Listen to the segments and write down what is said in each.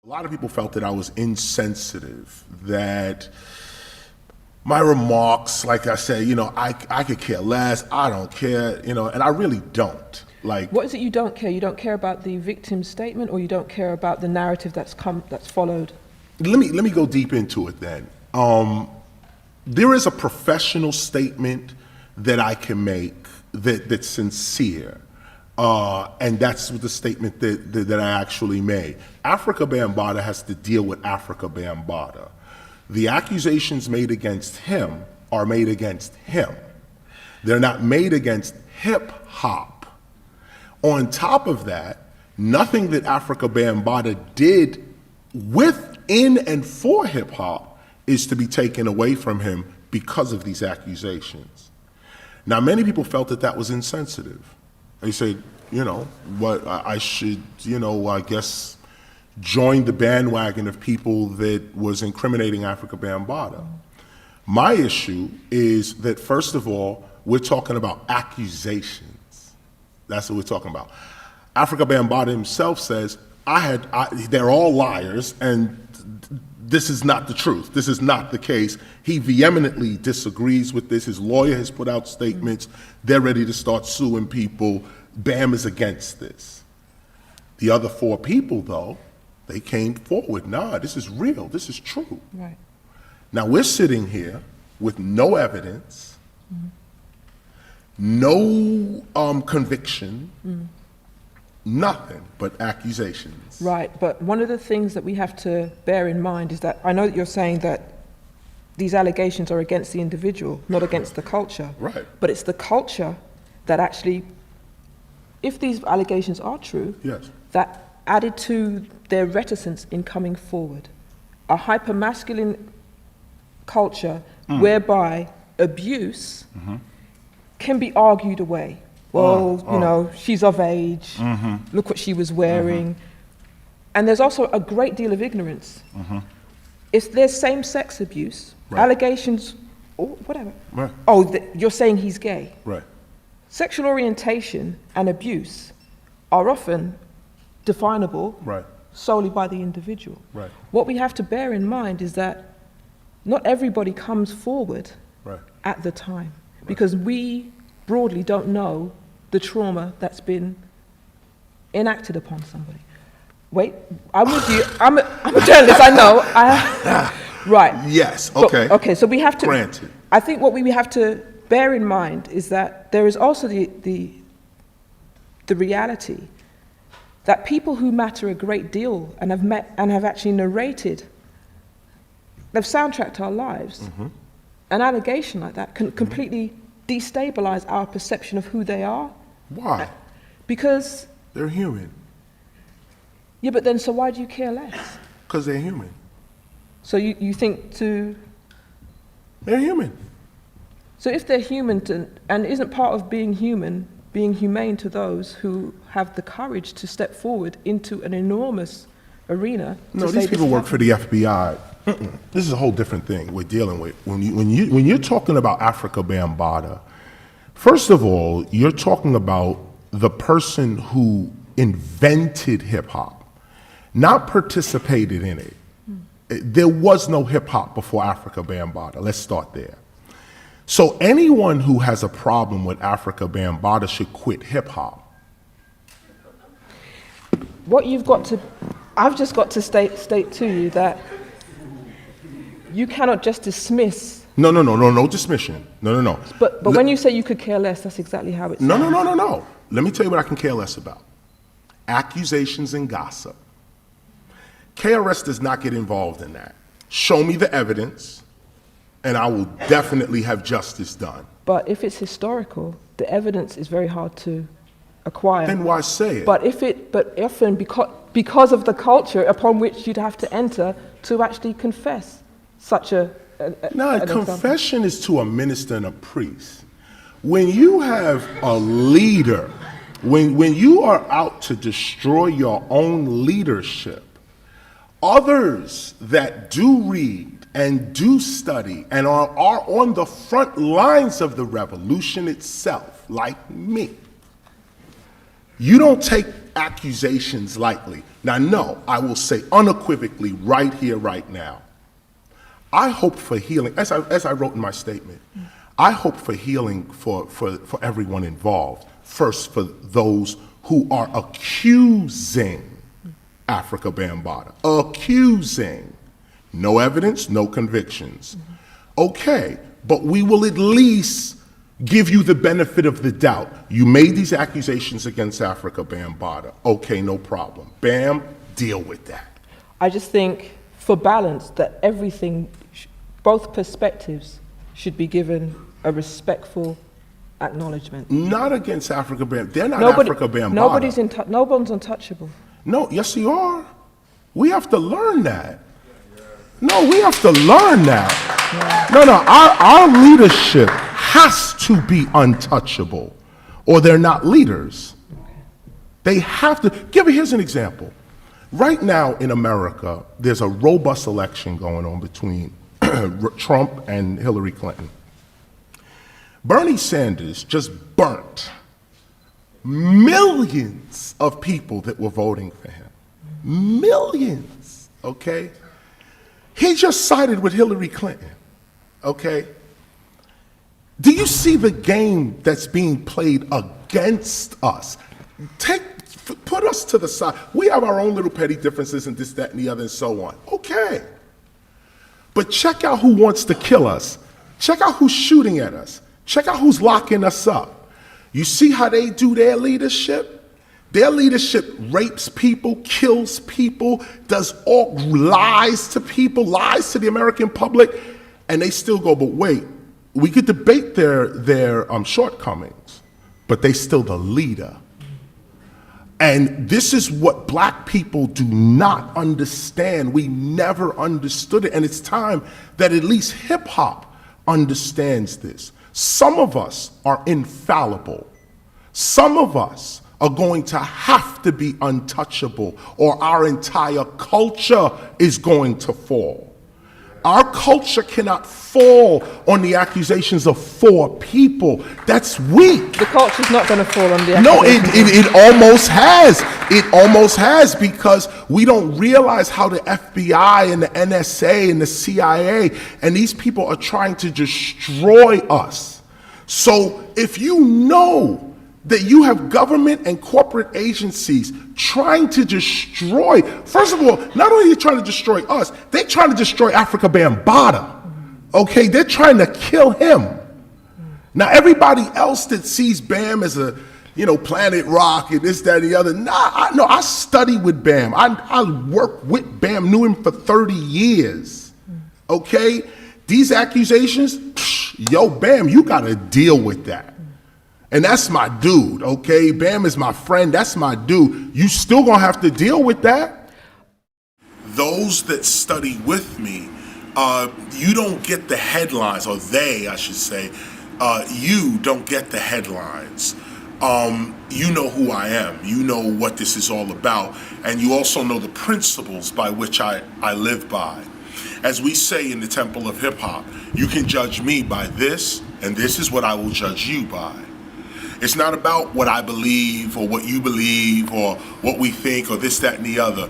A lot of people felt that I was insensitive, that my remarks, like I said, I could care less, I don't care, and I really don't. What is it you don't care? You don't care about the victim's statement, or you don't care about the narrative that's followed? Let me go deep into it then. There is a professional statement that I can make that's sincere. And that's the statement that I actually made. Afrika Bambaataa has to deal with Afrika Bambaataa. The accusations made against him are made against him. They're not made against hip hop. On top of that, nothing that Afrika Bambaataa did within and for hip hop is to be taken away from him because of these accusations. Now, many people felt that that was insensitive. They said, I should, I guess, join the bandwagon of people that was incriminating Afrika Bambaataa. My issue is that, first of all, we're talking about accusations. That's what we're talking about. Afrika Bambaataa himself says, they're all liars, and this is not the truth. This is not the case. He vehemently disagrees with this. His lawyer has put out statements. They're ready to start suing people. BAM is against this. The other four people, though, they came forward. Nah, this is real. This is true. Right. Now we're sitting here with no evidence, no conviction, nothing but accusations. Right, but one of the things that we have to bear in mind is that I know that you're saying that these allegations are against the individual, not against the culture. Right. But it's the culture that actually, if these allegations are true, yes, that added to their reticence in coming forward. A hypermasculine culture whereby abuse can be argued away. Well, she's of age, look what she was wearing. And there's also a great deal of ignorance. If there's same-sex abuse, allegations, or whatever, you're saying he's gay. Right. Sexual orientation and abuse are often definable solely by the individual. Right. What we have to bear in mind is that not everybody comes forward at the time, because we broadly don't know the trauma that's been enacted upon somebody. Wait, I'm with you. I'm a journalist, I know. Right. Yes, okay. Okay, so we have to... Granted. I think what we have to bear in mind is that there is also the reality that people who matter a great deal and have met and have actually narrated, they've soundtracked our lives. An allegation like that can completely destabilize our perception of who they are. Why? Because... they're human. Yeah, but then so why do you care less? Because they're human. So you think to... They're human. So if they're human, and isn't part of being human, being humane to those who have the courage to step forward into an enormous arena? No, these people work for the FBI. This is a whole different thing we're dealing with. When you're talking about Afrika Bambaataa, first of all, you're talking about the person who invented hip hop, not participated in it. There was no hip hop before Afrika Bambaataa. Let's start there. So anyone who has a problem with Afrika Bambaataa should quit hip hop. What you've got to, I've just got to state to you that you cannot just dismiss. No dismission. No. But when you say you could care less, that's exactly how it's. No. Let me tell you what I can care less about. Accusations and gossip. KRS does not get involved in that. Show me the evidence, and I will definitely have justice done. But if it's historical, the evidence is very hard to acquire. Then why say it? But often because of the culture upon which you'd have to enter to actually confess such a confession is to a minister and a priest. When you have a leader, when you are out to destroy your own leadership, others that do read and do study and are on the front lines of the revolution itself, like me, you don't take accusations lightly. Now, no, I will say unequivocally right here, right now, I hope for healing, as I wrote in my statement, I hope for healing for everyone involved. First, for those who are accusing Afrika Bambaataa. Accusing. No evidence, no convictions. Okay, but we will at least give you the benefit of the doubt. You made these accusations against Afrika Bambaataa. Okay, no problem. Bam, deal with that. I just think, for balance, that everything, both perspectives, should be given a respectful acknowledgement. Not against Afrika Bambaataa. They're not Afrika Bambaataa. No one's untouchable. No, yes, you are. We have to learn that. No, we have to learn that. No, our leadership has to be untouchable, or they're not leaders. They have to. Here's an example. Right now in America, there's a robust election going on between Trump and Hillary Clinton. Bernie Sanders just burnt millions of people that were voting for him. Millions, okay? He just sided with Hillary Clinton, okay? Do you see the game that's being played against us? Put us to the side. We have our own little petty differences and this, that, and the other, and so on. Okay. But check out who wants to kill us. Check out who's shooting at us. Check out who's locking us up. You see how they do their leadership? Their leadership rapes people, kills people, does all lies to people, lies to the American public, and they still go, but wait, we could debate their shortcomings, but they still the leader. And this is what black people do not understand. We never understood it, and it's time that at least hip hop understands this. Some of us are infallible. Some of us are going to have to be untouchable, or our entire culture is going to fall. Our culture cannot fall on the accusations of 4 people. That's weak. The culture's not going to fall on the No, accusations. it almost has. It almost has, because we don't realize how the FBI and the NSA and the CIA and these people are trying to destroy us. So if you know that you have government and corporate agencies trying to destroy, first of all, not only are they trying to destroy us, they're trying to destroy Afrika Bambaataa. Okay, they're trying to kill him. Now, everybody else that sees Bam as a, Planet Rock and this, that, and the other, I study with Bam. I worked with Bam, knew him for 30 years. Okay, these accusations, yo, Bam, you gotta deal with that. And that's my dude, okay? Bam is my friend, that's my dude. You still gonna have to deal with that. Those that study with me, you don't get the headlines, or they, I should say, you don't get the headlines. You know who I am, you know what this is all about, and you also know the principles by which I live by. As we say in the Temple of Hip Hop, you can judge me by this, and this is what I will judge you by. It's not about what I believe or what you believe or what we think or this, that, and the other.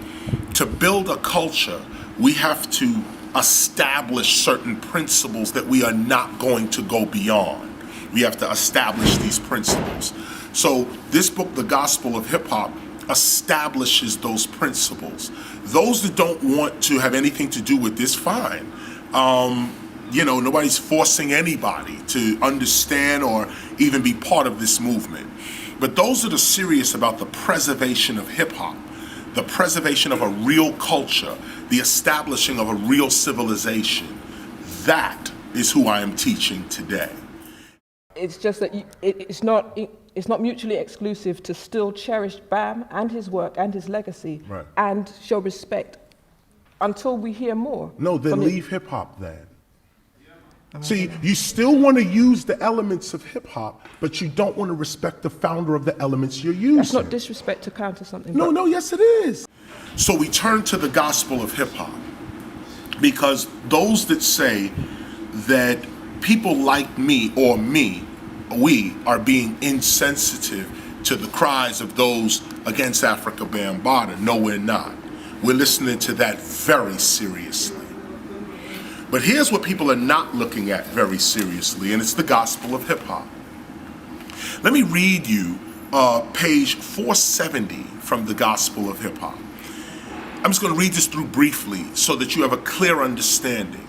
To build a culture, we have to establish certain principles that we are not going to go beyond. We have to establish these principles. So this book, The Gospel of Hip Hop, establishes those principles. Those that don't want to have anything to do with this, fine. Nobody's forcing anybody to understand or even be part of this movement. But those that are serious about the preservation of hip hop, the preservation of a real culture, the establishing of a real civilization, that is who I am teaching today. It's just that it's not mutually exclusive to still cherish Bam and his work and his legacy, right, and show respect until we hear more. No, then leave hip hop then. See, you still want to use the elements of hip hop, but you don't want to respect the founder of the elements you're using. That's not disrespect to counter something. No, yes it is. So we turn to the gospel of hip hop, because those that say that people like me or we are being insensitive to the cries of those against Afrika Bambaataa. No, we're not. We're listening to that very seriously. But here's what people are not looking at very seriously, and it's the gospel of hip-hop. Let me read you page 470 from the gospel of hip-hop. I'm just going to read this through briefly so that you have a clear understanding.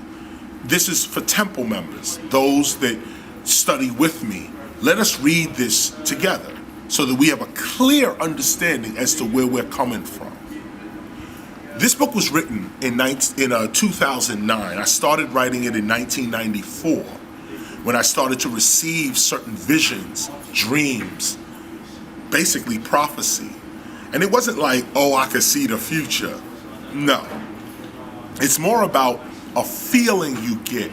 This is for temple members, those that study with me. Let us read this together so that we have a clear understanding as to where we're coming from. This book was written in 2009. I started writing it in 1994 when I started to receive certain visions, dreams, basically prophecy. And it wasn't like, oh, I could see the future. No. It's more about a feeling you get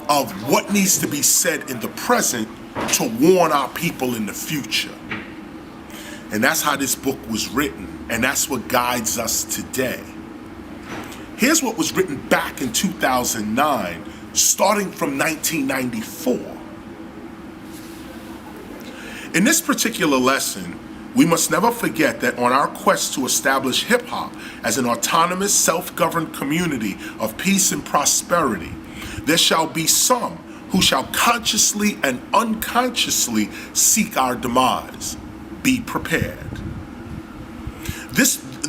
of what needs to be said in the present to warn our people in the future. And that's how this book was written, and that's what guides us today. Here's what was written back in 2009, starting from 1994. In this particular lesson, we must never forget that on our quest to establish hip-hop as an autonomous, self-governed community of peace and prosperity, there shall be some who shall consciously and unconsciously seek our demise. Be prepared.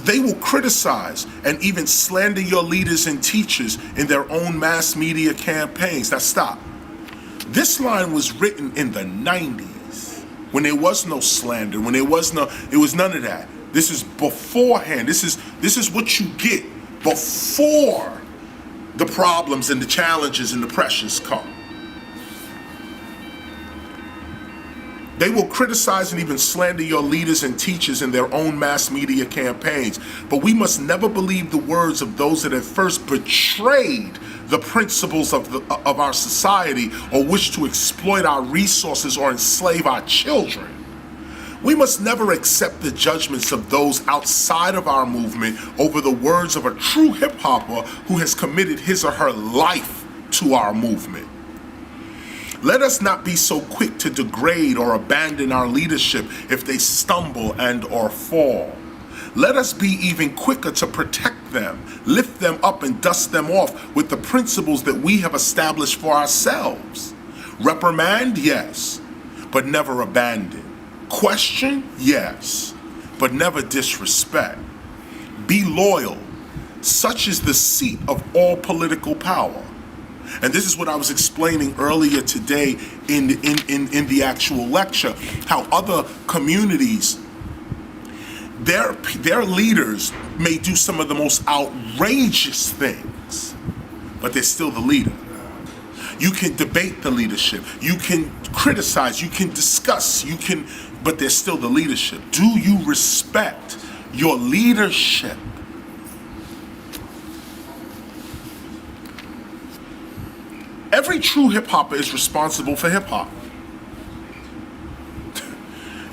They will criticize and even slander your leaders and teachers in their own mass media campaigns. Now stop. This line was written in the 90s when there was no slander, when it was none of that. This is beforehand. This is what you get before the problems and the challenges and the pressures come. They will criticize and even slander your leaders and teachers in their own mass media campaigns. But we must never believe the words of those that have first betrayed the principles of our society or wish to exploit our resources or enslave our children. We must never accept the judgments of those outside of our movement over the words of a true hip-hopper who has committed his or her life to our movement. Let us not be so quick to degrade or abandon our leadership if they stumble and or fall. Let us be even quicker to protect them, lift them up and dust them off with the principles that we have established for ourselves. Reprimand, yes, but never abandon. Question, yes, but never disrespect. Be loyal. Such is the seat of all political power. And this is what I was explaining earlier today in the actual lecture, how other communities, their leaders may do some of the most outrageous things, but they're still the leader. You can debate the leadership, you can criticize, you can discuss, but they're still the leadership. Do you respect your leadership? Every true hip-hopper is responsible for hip-hop.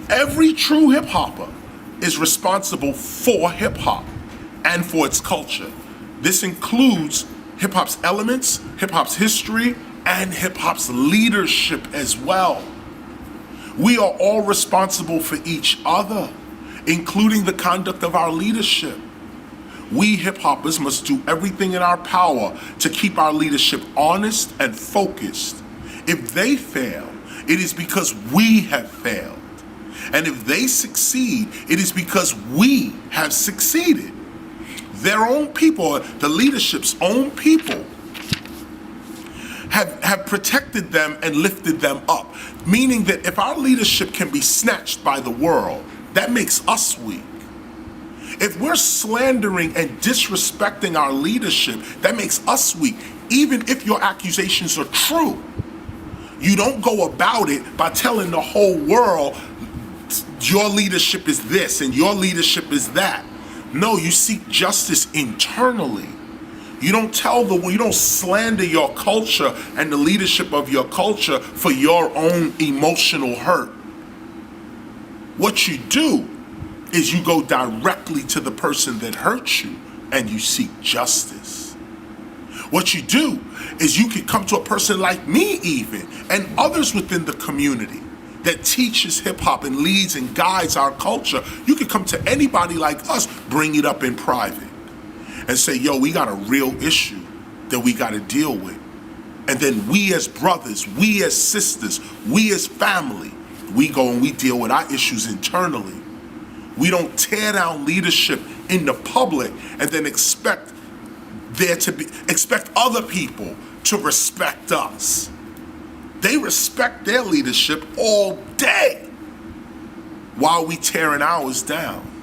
Every true hip-hopper is responsible for hip-hop and for its culture. This includes hip-hop's elements, hip-hop's history, and hip-hop's leadership as well. We are all responsible for each other, including the conduct of our leadership. We hip-hoppers must do everything in our power to keep our leadership honest and focused. If they fail, it is because we have failed. And if they succeed, it is because we have succeeded. Their own people, the leadership's own people, have protected them and lifted them up. Meaning that if our leadership can be snatched by the world, that makes us weak. If we're slandering and disrespecting our leadership, that makes us weak, even if your accusations are true. You don't go about it by telling the whole world your leadership is this and your leadership is that. No, you seek justice internally. You don't slander your culture and the leadership of your culture for your own emotional hurt. What you do is you go directly to the person that hurt you and you seek justice. What you do is you can come to a person like me even and others within the community that teaches hip hop and leads and guides our culture, you can come to anybody like us, bring it up in private, and say, yo, we got a real issue that we got to deal with. And then we as brothers, we as sisters, we as family, we go and we deal with our issues internally. We don't tear down leadership in the public and then expect other people to respect us. They respect their leadership all day while we tearing ours down.